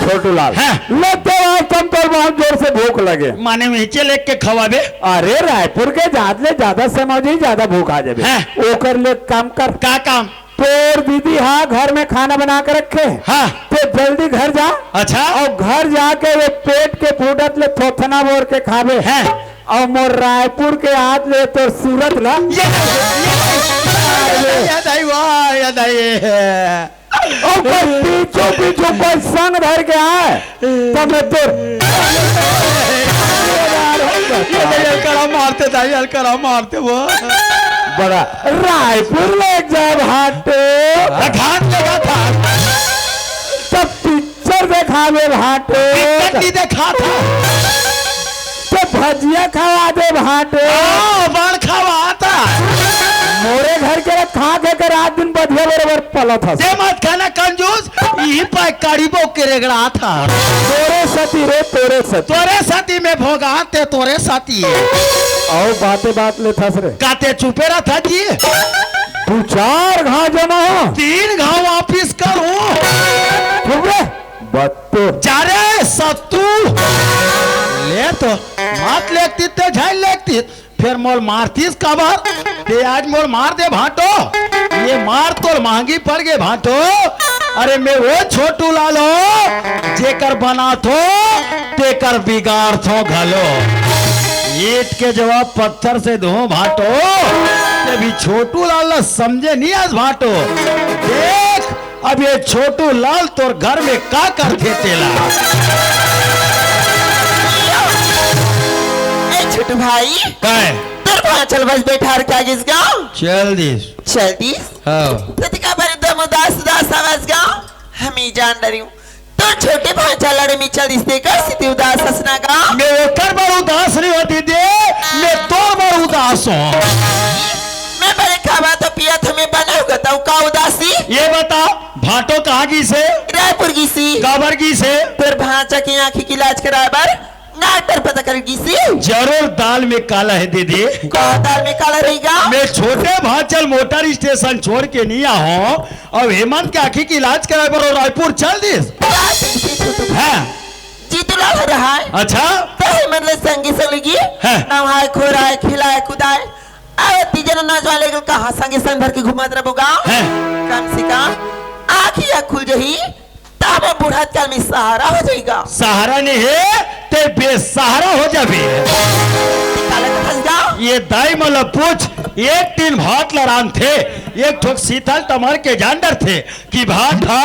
छोटू लाल हाँ। लगते आज तुम तो बहुत जोर से भूख लगे माने नीचे लेके के खवाबे अरे रायपुर के ज्यादा समझी ज्यादा भूख आ जाए हाँ। ओकर ले काम कर का काम तोर दीदी हाँ घर में खाना बना के रखे हाँ तो जल्दी घर जा अच्छा और घर जाके वो पेट के फूटत ले थोथना बोर के खावे हैं और मोर रायपुर के हाथ ले तो सूरत ला याद आई वाह याद आई और पीछू पीछू कोई संग धर के आए तब मैं तो करा मारते था करा मारते वो बड़ा रायपुर ले जब हाटे घाट लगा था तब पिक्चर दिखावे भाटे कट्टी देखा था तो भजिया खवा दे भाटे बाढ़ खावा था मोरे घर के खा के रात दिन बधिया बराबर पलत हस जे मत खाना कंजूस यही पर कारीबो के रेगड़ा था तोरे सती रे तोरे सती तोरे साथी में भोगा ते तोरे साथी और बात ले थस रे काते चुपे रहा था जी 2-4 घाव जमा हो 3 घाव वापिस करूं ठीक है बत्तो जा रे सत्तू ले तो मात लेती तो झाई लेती फिर मोल मारतीस काबर ते आज मोल मार दे भाटो ये मार तो महंगी पड़ गए भाटो अरे मैं वो छोटू लालो जेकर बना थो तेकर बिगाड़ थो घलो ईट के जवाब पत्थर से दो भाटो तभी छोटू लाल समझे नहीं आज भाटो देख अब ये छोटू लाल तोर घर में का करते तेला छोटू भाई काय तोर चल बस बैठा के आगे गाँव चल दिस चल दिस हाँ तो का बारे दम उदास उदास आवाज गाँव हम ही जान रही हूँ तो छोटे भांचा लड़े में चल दिस देकर सीधी उदास हंसना गाँव मैं ओकर बड़ उदास नहीं होती दे मैं तोर बड़ उदास हूँ मैं बड़े खावा तो पिया तुम्हें बना होगा तो का उदासी ये बता भाटो कहाँ की से रायपुर की सी काबर की से फिर भांचा की आंखी की इलाज कराए बार डॉक्टर पता करेगी सी जरूर दाल में काला है दीदी दाल में काला रहेगा मैं छोटे भाचल मोटर स्टेशन छोड़ के नहीं आऊँ और हेमंत के आंखी की इलाज कराए पर रायपुर चल दिस हाँ जीतूलाल हो रहा है अच्छा तो मतलब संगी संगी हाँ। नहाए खोराए खिलाए कुदाए आवती जन नौजवान लेकर कहाँ संगे संग भर के घुमात रहो गाँव हाँ। कम से कम आँखियाँ खुल जही तब बुढ़ात काल में सहारा हो जाएगा सहारा नहीं है ते बेसहारा हो जाबे ये दाई मतलब पूछ एक दिन भात लड़ान थे एक ठोक शीतल टमर के जानवर थे कि भात था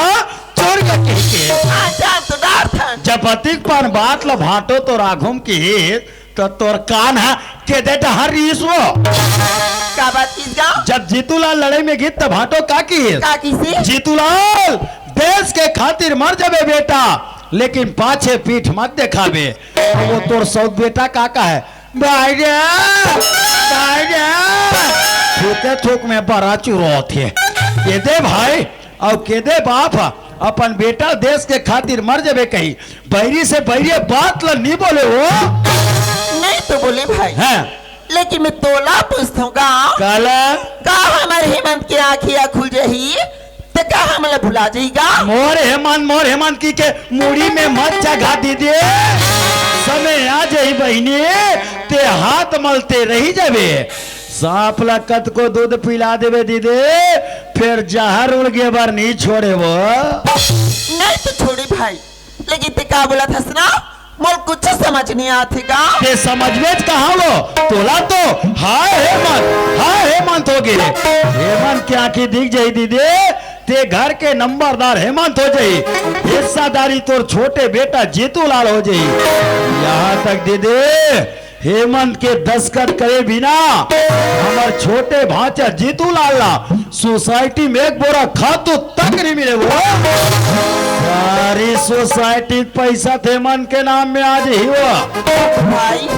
चोर के तो डर था जब अतिक पर बात ल भाटो तो राघुम की तो तोर कान है के दे हरीस वो का बात किस गाँव जब जीतूलाल लड़ाई में गीत तब हाथों का की का किसे जीतूलाल देश के खातिर मर जाबे बेटा लेकिन पाछे पीठ मत दिखाबे वो तोर सौत बेटा काका है भाईजा थूके थूक में बड़ा चुरो थे के दे भाई और के दे बाप अपन बेटा देश के खातिर मर जाबे कहीं बैरी से बैरी बात ल नहीं बोले वो नहीं तो बोले भाई है लेकिन मैं तोला पूछता हूँ गाँव काला का हमारे हेमंत की आँखियाँ खुल जाही तो का हमला भुला जाएगा मोर हेमंत की के मुड़ी में मत जगा दीजिए समय आ जाई बहनी ते हाथ मलते रही जाबे सांप लकत को दूध पिला देवे दीदे फिर जहर उड़ के बार नहीं छोड़े वो नहीं तो छोड़ी भाई लेकिन ते का बोला था सुना मोल कुछ समझ नहीं आते का ते समझ में कहा वो तोला तो हाय हेमंत हो गए हेमंत की आंखें दिख जाई दीदे ते घर के नंबरदार हेमंत हो जाई हिस्सादारी तोर छोटे बेटा जीतूलाल हो जाई यहाँ तक दीदे हेमंत के दस्तखत करे बिना हमार छोटे भांचा जीतूलाल सोसाइटी में एक बोरा खातू तक नहीं मिले वो सारी सोसाइटी पैसा हेमंत के नाम में आज ही हुआ भाई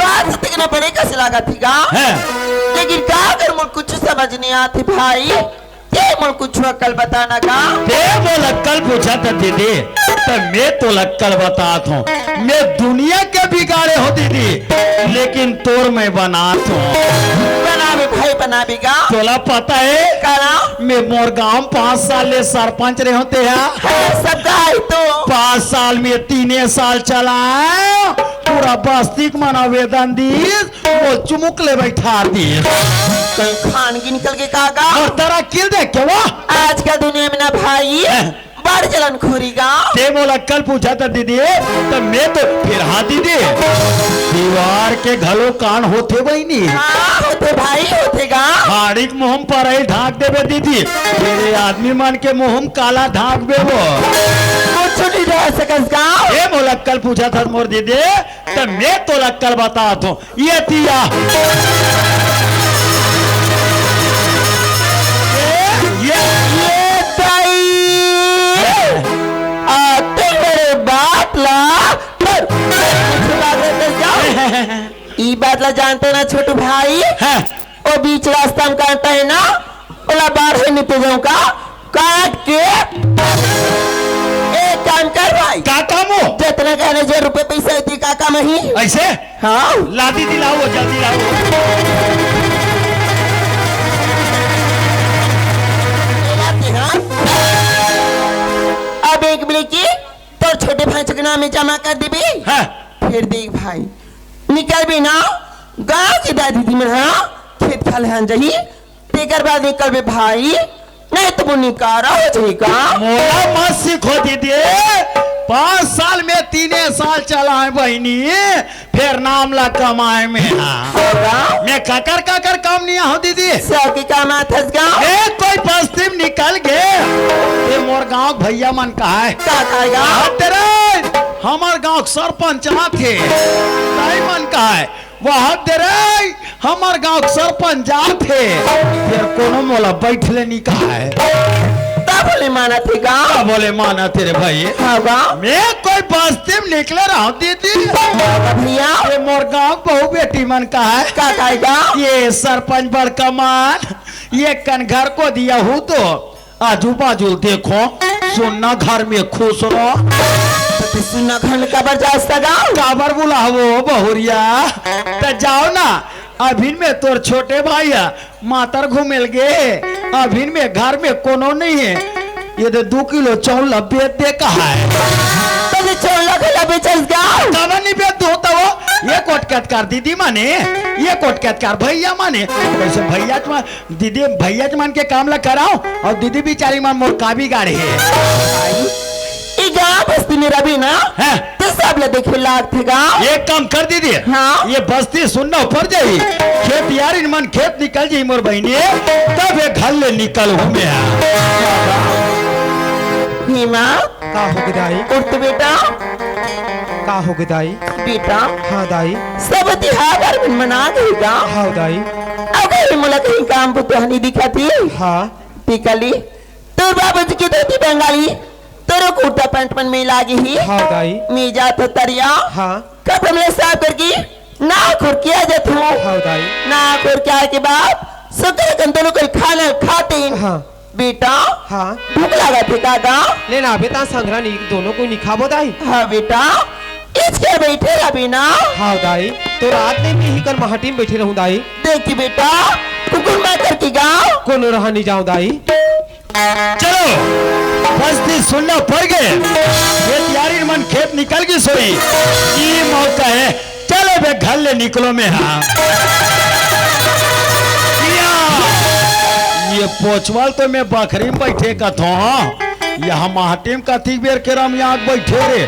बात देखना पड़ेगा से लगा थी का लेकिन का अगर मुझे कुछ समझ नहीं आती भाई ये मुझे कुछ अकल बताना का ते बोल अक्कल पूछा था दीदी तो मैं तो अक्कल बताता हूँ मैं दुनिया के बिगाड़े हो दीदी लेकिन तोर मैं बनाता हूँ बनावे भाई बनावे का तोला पता है करा मैं मोर गांव 5 साल ले सरपंच रहे होते हैं सबका है तो 5 साल में 3 साल चला पूरा बस्ती मन आवेदन दी वो चुमुक ले बैठा दी कहीं खान की निकल के कागा और तेरा किल दे क्या वो आज का दुनिया में ना भाई बड़ जलन खोरी का ते बोला कल पूछा था दीदी तो मैं तो फिर हाँ दीदी दीवार के घलो कान होते वही नहीं हाँ होते भाई होते गा हाड़ी के मुहम पर ही ढाक देवे दीदी मेरे आदमी मन के मुहम काला ढाक दे वो कुछ नहीं रह सकस गा ये बोला कल पूछा था मोर दीदी तो मैं तो कल बता दूं ये तिया ये ई बात ला जानते ना छोटू भाई वो बीच रास्ता में काटता है ना ओला बाहर है निकल जाऊं का काट के एक काम कर भाई काका मो जितना कहने जो रुपए पैसे होती काका में ही ऐसे हाँ लादी दिलाओ जल्दी लाओ अब एक बिल्ली तो छोटे भाई के नाम में जमा कर देबी फिर देख भाई निकल भी ना गांव की दादी दी में हाँ खेत खलिहान जही तेकर बाद निकल बे भाई नहीं तो वो निकारा हो जाएगा मोला मत सीखो दीदी 5 साल में 3 साल चलाए बहनी फिर नाम ला कमाए में होगा मैं काकर काम नहीं हो दीदी सब की काम आथस गांव कोई पश्चिम निकल गए ये मोर गांव भैया मन का है का खाएगा तेरे हमार गांव सरपंच थे ताई मन का है वह तेरे हमार गांव सरपंच जा थे फिर कोनो मोला बैठले नहीं कहा है बोले माना थे गांव बोले माना तेरे भाई होगा मैं कोई बस्ती में निकले रहा दीदी भैया ये मोर गांव बहु बेटी मन का है का खाएगा ये सरपंच बड़का मान ये कन घर को दिया हूँ तो आजू बाजू देखो सुनना घर में खुश रहो सुनना घर कबर जास्ता गांव काबर बुला वो बहुरिया तो जाओ ना अभी में तोर छोटे भाई मातर घूमेल गे अभी में घर में कोनो नहीं है ये तो 2 किलो चावल बेच दे कहा है तो चावल बेचस गांव काबर नहीं बेच दो तो वो ये कोटकट कर दीदी माने ये कोटकट कर भैया माने वैसे भैया दीदी भैया मान के काम ला कराओ और दीदी बेचारी मान मोर का भी गाड़ी है गांव बस्ती में रवि ना तो सब ले देखे लाग थे गांव एक काम कर दीदी हाँ? ये बस्ती सुनना ऊपर जाई खेत यार इन मन खेत निकल जाई मोर बहनी तब ये घर ले निकल हूँ मैं हिमा का हो गई दाई? उठ बेटा, का हो गई दाई? बेटा हाँ दाई। सब त्योहार मना गएगा। हाँ दाई। अगर मोला कहीं काम को तो नहीं दिखा थी। हाँ टिकली तो बाबूजी की धोती बंगाली तेरे कुर्ता पैंट में में लागी ही। हाँ दाई। मी जात तरिया। हाँ कब हमने साफ करके ना खुर किया जात हूँ। हाँ दाई। ना खुर किया के बाद सुकर कंतों को खाना खाते। हाँ बेटा हाँ भूख लगा थे काका। लेना बेटा संग्रह नहीं दोनों को निखाबो दाई। हाँ बेटा इसके बैठे अभी ना। हाँ दाई तो रात में ही कर महटी में बैठे रहूं दाई। देखी बेटा कुकुर मैं करके गाँव कोनो रहा नहीं जाऊं दाई। चलो बस्ती सुनना पड़ गए। खेत यारी मन खेत निकल गई सोई। ये मौका है, चलो बे घर ले निकलो में। हाँ ये पोचवाल तो मैं बखरी में बैठे का था। यहाँ माटी में कथी बेर के राम यहाँ बैठे रे।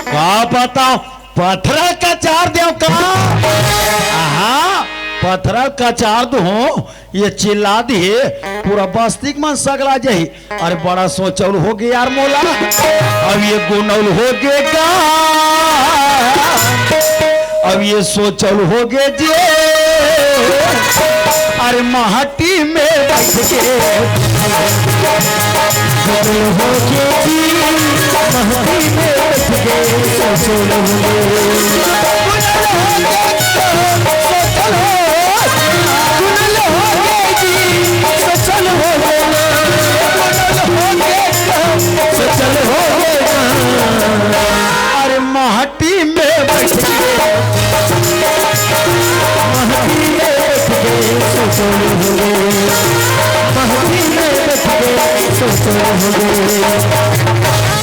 का बताओ पत्थर का चार देव का। हाँ पत्थर का चार दो ये चिल्ला दिए पूरा बस्तिक मन सगला जाही। अरे बड़ा सोचौल हो गया यार मोला। अब ये गुनौल हो गएगा, अब ये सोचौल हो गए जे। अरे माटी में बैठ के हो गए जी, माटी में बैठ के सोचौल हो अरे माटी में बैठ के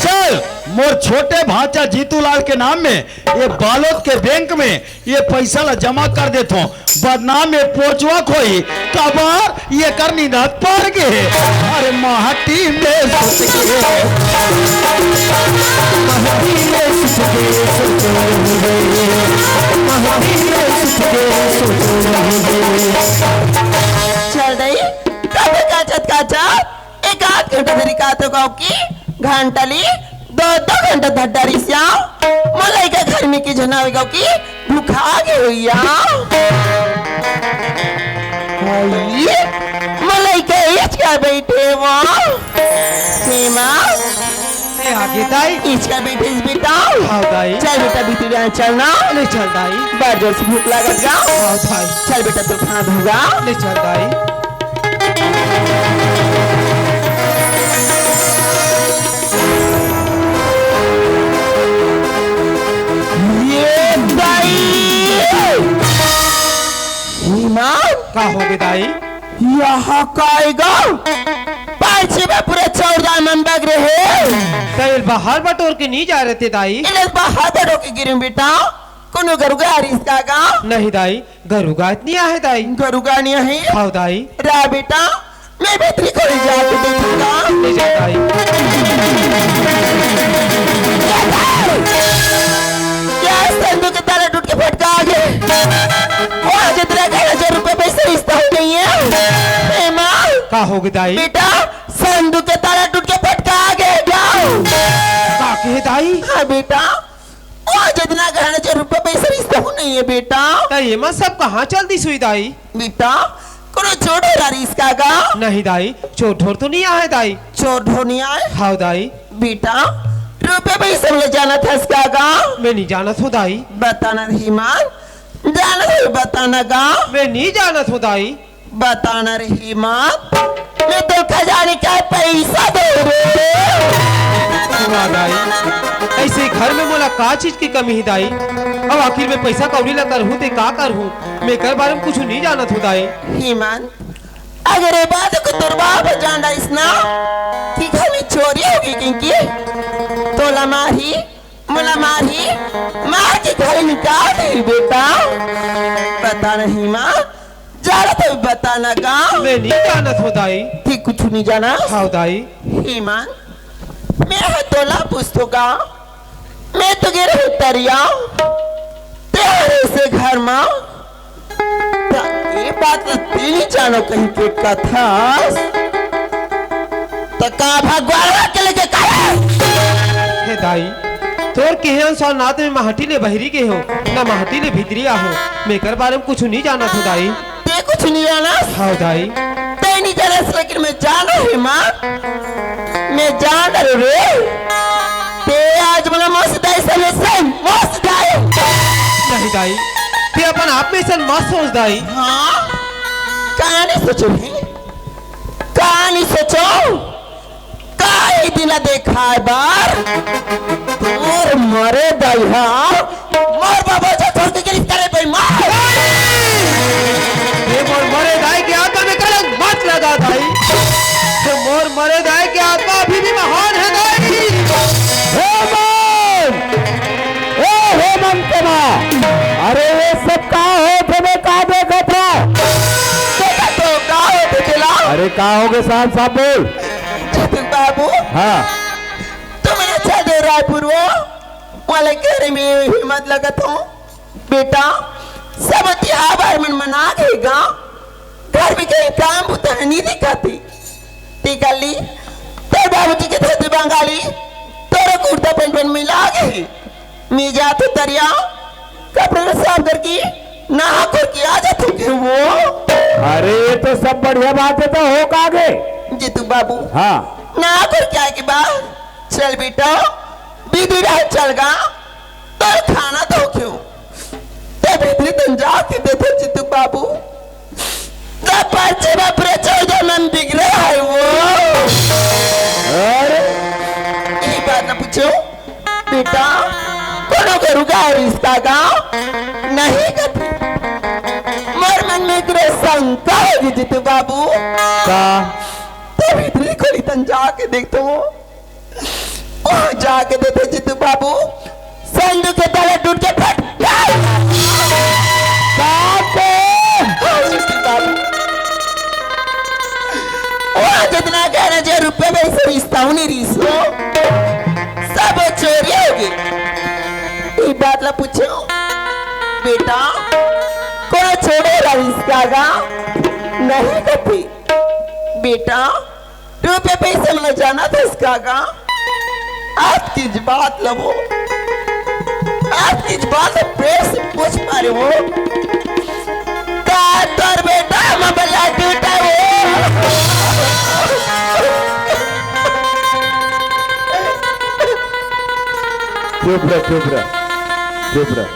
चल मोर छोटे भाचा जीतूलाल के नाम में ये बालोद के बैंक में ये पैसा ला जमा कर देता हूँ। बदनाम में पोचवा खोई कबार ये करनी न पड़ गए। अरे माटी में चल रही कब काचत एक आध घंटा धरी का तो गाँव की घंटली दो घंटा धड्डारी श्याम मलाई का घर में की जनावे गाँव की भूखा गई मलाई का इच का बैठे वहाँ सीमा आगे दाई। इसका बेटे इस बेटा। हाँ दाई। चल बेटा भीतर चलना। ले चल दाई। बार जोर से भूख लागत गा। हाँ दाई। चल बेटा तू खाना धोगा। ले चल दाई। ये दाई ईमान का हो गई दाई? यहाँ काएगा पांच में पूरे 14 मन बग रहे। तेल बाहर बटोर के नहीं जा रहे थे दाई। इन्हें बाहर बैठो के गिरूं बेटा कोनो गरुगा रिश्ता का नहीं दाई घरुगा इतनी आहे दाई। गरुगा नहीं है। हाँ दाई। रा बेटा मैं भीतरी को जाके देखूंगा। ले जा दाई। क्या संदूक के ताला टूट के फटका आ गए। वहाँ जितना 1000 रुपए पैसे रिश्ता हो गई है। माँ का हो गई दाई? बेटा संदूक के ताला टूट के फटका आ गए जाओ। का के दाई? हाँ बेटा वहाँ जितना 1000 रुपए पैसे रिश्ता हो नहीं है बेटा। तो ये मत सब कहाँ चलती सुई दाई? बेटा कोनो चोट हो रही इसका का नहीं दाई चोट ढोर तो नहीं आहे दाई। चोट होनी आए। हाँ दाई। बेटा रुपए पैसे ले जाना था इसका का मैं नहीं जानत हूँ दाई। बताना रही मान जाना था बताना का मैं नहीं जानत हूँ दाई। बताना रही मान मैं तो खजाने का पैसा दे रे। सुना दाई ऐसे घर में मोला का चीज की कमी है दाई। अब आखिर में पैसा कौड़ी ला करहूँ ते का करहूँ मैं कर बारे में कुछ नहीं जानत हूँ दाई। हीमान अगर ये बात को दुर्बाब जाना इसना कि घर में चोरी होगी क्योंकि तोला मारी मुला मारी मार के घर निकाल दे बेटा। पता नहीं माँ जाना तो बताना गाँव मैं नहीं जानत हूँ दाई। ठीक कुछ नहीं जाना। हाँ दाई। हीमान मैं है तोला पुस्तका मैं तो गिर हूँ तरिया तेरे से घर माँ ये बात तो नहीं जानो कहीं के कथा तो का भगवान के लेके करे है दाई तोर केहन सो नात में महटी ले बहरी के हो ना महटी ले भीतरिया हो मैं कर बारे में कुछ नहीं जाना था दाई ते कुछ नहीं जाना हाँ दाई ते नहीं जाना लेकिन मैं जाना है माँ मैं जान रे ते आज बोला मस्त है सब मस्त है नहीं दाई ते अपन आप में सन मत सोच दाई हाँ कहानी सोचो कहानी सोचो काहे दिन देखा है बार और मरे दया मर बाबा जो छोड़ के किस करे भाई मार ये मोर मरे दाई के आत्मा में कलंक मत लगा दाई तो मोर मरे दाई के आत्मा अभी भी महान है दाई हेमंत के माँ अरे ये सब का हो तुम्हें का देखा था देखा तो का होते चला अरे का हो गए साहब साहब बोल चतुर बाबू हाँ तुमने अच्छा दे रायपुर वो वाले कहरे में हिम्मत लगत हो बेटा सब त्योहार में मना गए गाँव घर में कहीं काम होता नहीं दिखाती टीका ली तेरे बाबूजी के थे बंगाली तेरे कुर्ता पेंट पेंट मिला गई मैं जाते दरिया कपड़े साफ करके नहा करके आ जाते क्यों वो अरे ये तो सब बढ़िया बात है तो हो कागे जीतू बाबू हाँ नहा करके आए के बाद चल बेटा बीदी रात चल गा तो खाना तो क्यों ते भीतरी तुम जाके देते जीतू बाबू तब पर्चे बापरे चौदह मन बिगड़े है वो अरे ये बात ना पूछो बेटा कोनो के रुका रिश्ता गाँव नहीं करती मर मन में तेरे शंका होगी जीतू बाबू का तो भीतरी खोली तन जाके देखते हो वहां जाके देते जीतू बाबू संदू के तले टूट के फट वहां जितना कहना चाहिए रुपये में से रिश्ता नहीं रिश्तो सब चोरी होगी ये बात ला पूछो बेटा कोई छोड़ेगा रिश्ता का नहीं करती बेटा रुपये पैसे में जाना था इसका का आपकी बात लबो आपकी बात पेड़ से पूछ पा रहे हो तर बेटा मबला टूटा वो चुप रह चुप रह चुप रह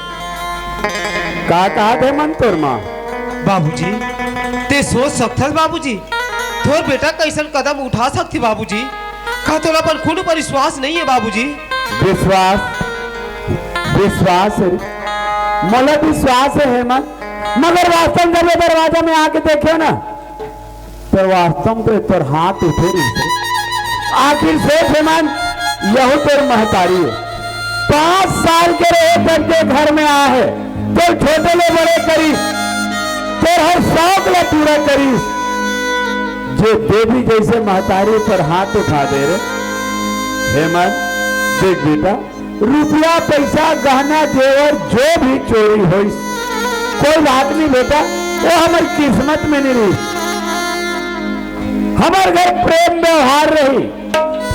का कहा थे मन तोर माँ बाबूजी ते सोच सकथल बाबूजी तोर बेटा कैसन कदम उठा सकती बाबूजी का तोरा पर खुद पर विश्वास नहीं है बाबूजी विश्वास विश्वास है मला विश्वास है हेमंत मगर वास्तव जब ये दरवाजा में आके देखे ना तो वास्तव में तोर हाथ उठे नहीं आखिर से हेमंत यही तोर महतारी है 5 साल के रहे करके घर में आ है तो छोटे ले बड़े करीस तो हर शौक ले पूरा करीस जो देवी जैसे महतारी पर हाथ उठा दे रहे हेमंत देख बेटा रुपया पैसा गहना जेवर जो भी चोरी हो कोई बात नहीं बेटा वो हमारी किस्मत में नहीं रही हमारे घर प्रेम व्यवहार रही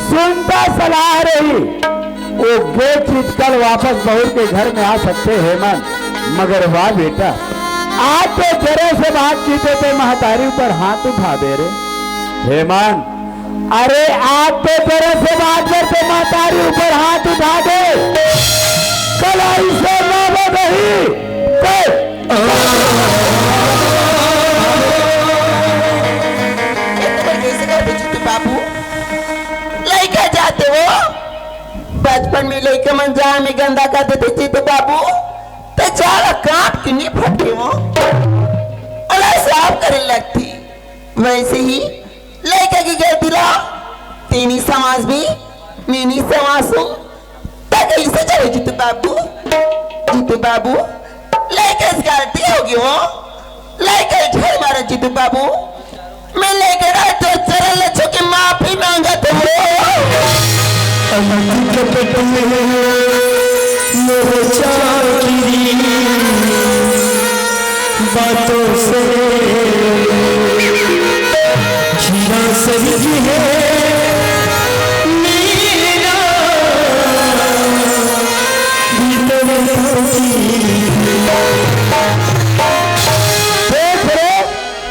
सुनता सलाह रही वो गे चीज कल वापस बहू के घर में आ सकते हेमंत मगर वाह बेटा आज तो जरा से बात की तो महतारी पर हाथ उठा दे रहे हेमंत अरे आप तो जरा से बात करते महतारी ऊपर हाथ उठा दे कल ऐसे नहीं बाबू लड़का जाते हो बचपन में लड़के मन जा में गंदा कर देते जीते बाबू तो चारा कांप के नहीं फटे वो और साफ करने लगती वैसे ही लड़का की गलती रहा तेनी समाज में मैंने समाज हूँ तक ऐसे चले जीते बाबू लड़का गलती होगी वो लड़का झड़ मारा जीते बाबू मैं लेकर तो चरण छुके माफी मांगा तो बातों से